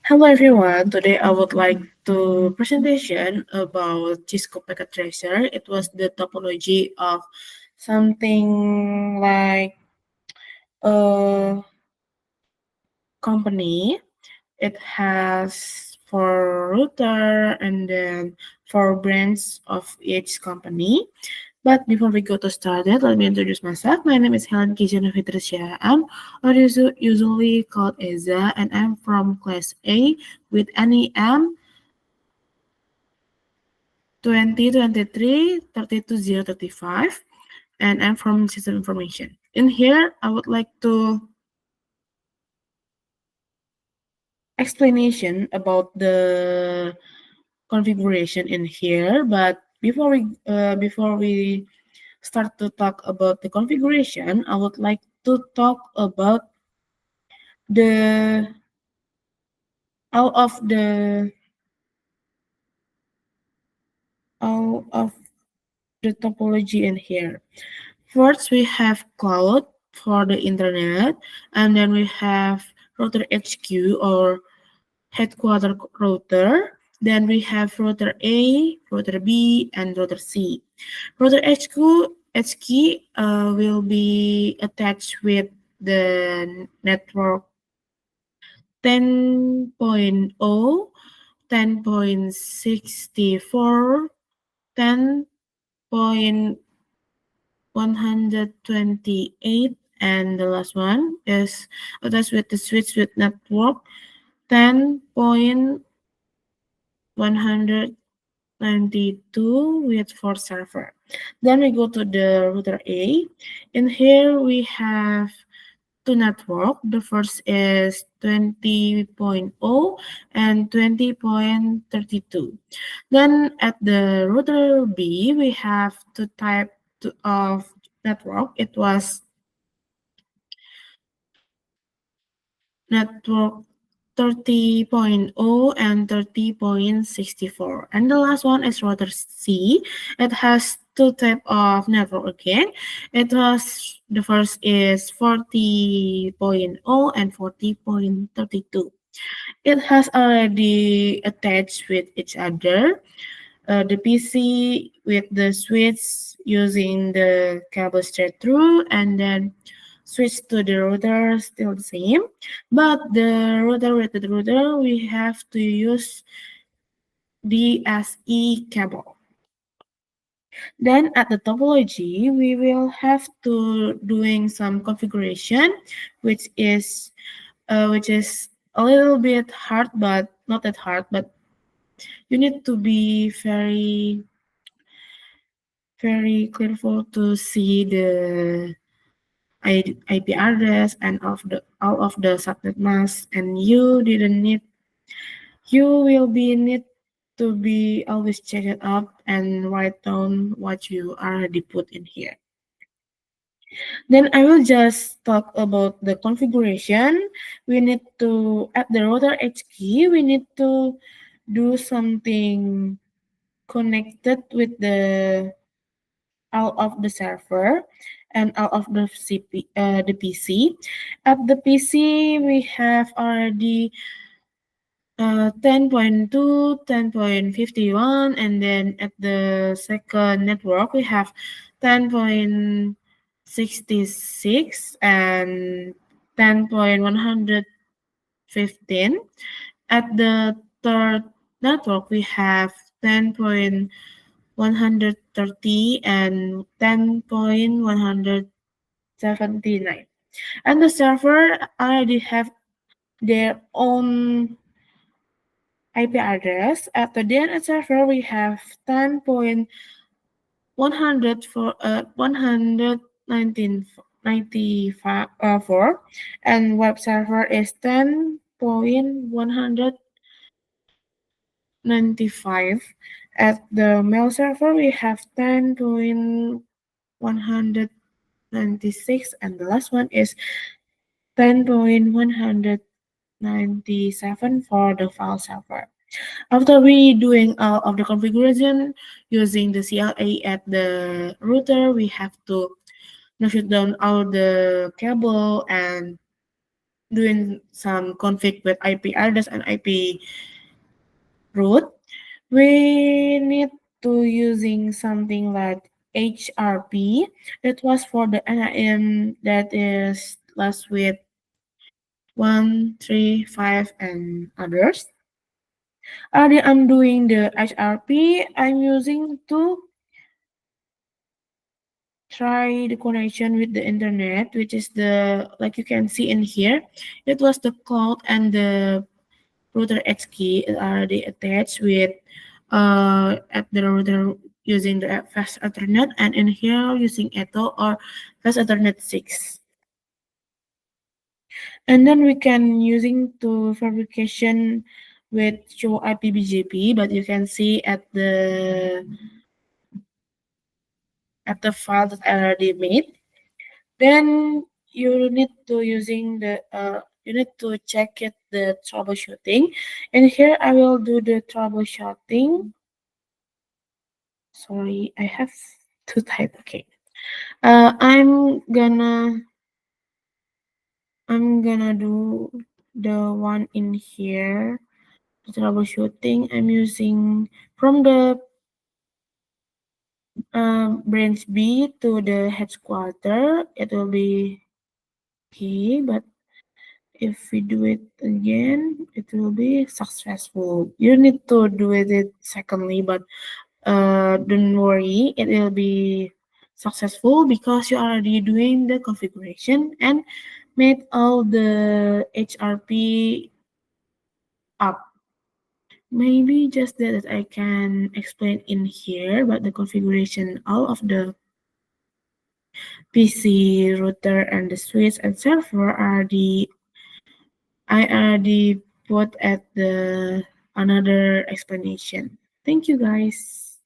Hello everyone. Today I would like to presentation about Cisco Packet Tracer. It was the topology of something like a company. It has four router and then four brands of each company. But before we go to start it, let me introduce myself. My name is Helen Kijana Fitricia. I'm usually called Eza, and I'm from class A with NEM 2023 32035, and I'm from System Information. In here, I would like to explanation about the configuration in here, but before we start to talk about the configuration, I would like to talk about the all of the all of the topology in here. First, we have cloud for the internet, and then we have router HQ or headquarter router. Then we have router A, router B, and router C. Router HQ will be attached with the network 10.0, 10.64, 10.128, and the last one is attached with the switch with network 10.192 with 4 server. Then we go to the router A. In here we have two network. The first is 20.0 and 20.32. Then at the router B, we have two type of network. It was network 30.0 and 30.64. And the last one is router C. It has two type of network again. The first is 40.0 and 40.32. It has already attached with each other. The PC with the switch using the cable straight through, and then switch to the router still the same, but the router with the router we have to use DSE cable. Then at the topology we will have to doing some configuration, which is a little bit hard, but not that hard, but you need to be very careful to see the IP address and of the all of the subnet mask, and you will be need to be always check it up and write down what you already put in here. Then I will just talk about the configuration. We need to at the router H key we need to do something connected with the all of the server and all of the PC. At the PC, we have already 10.2, 10.51, and then at the second network, we have 10.66 and 10.115. At the third network, we have 10.130 and 10.179. And the server already have their own IP address. At the DNS server, we have 10.100 for 194, and web server is 10.195. At the mail server, we have 10.196, and the last one is 10.197 for the file server. After we doing all of the configuration using the CLA at the router, we have to shut down all the cable and doing some config with IP address and IP root, we need to using something like HRP. It was for the NIM that is last with 135 and others. Already I'm doing the HRP. I'm using to try the connection with the internet, which is the like you can see in here. It was the cloud and the router X key is already attached with at the router using the fast Ethernet, and in here using Etho or fast Ethernet 6. And then we can using to fabrication with show IPBGP, but you can see at the file that I already made. Then you need to using the you need to check it the troubleshooting. And here I will do the troubleshooting. Sorry, I have to type. Okay. I'm gonna do the one in here. The troubleshooting I'm using from the branch B to the headquarter. It will be key, but if we do it again, it will be successful. You need to do it secondly, but don't worry, it will be successful because you are already doing the configuration and made all the HRP up. Maybe just that I can explain in here, but the configuration, all of the PC, router, and the switch and server are the I already put at the another explanation. Thank you guys.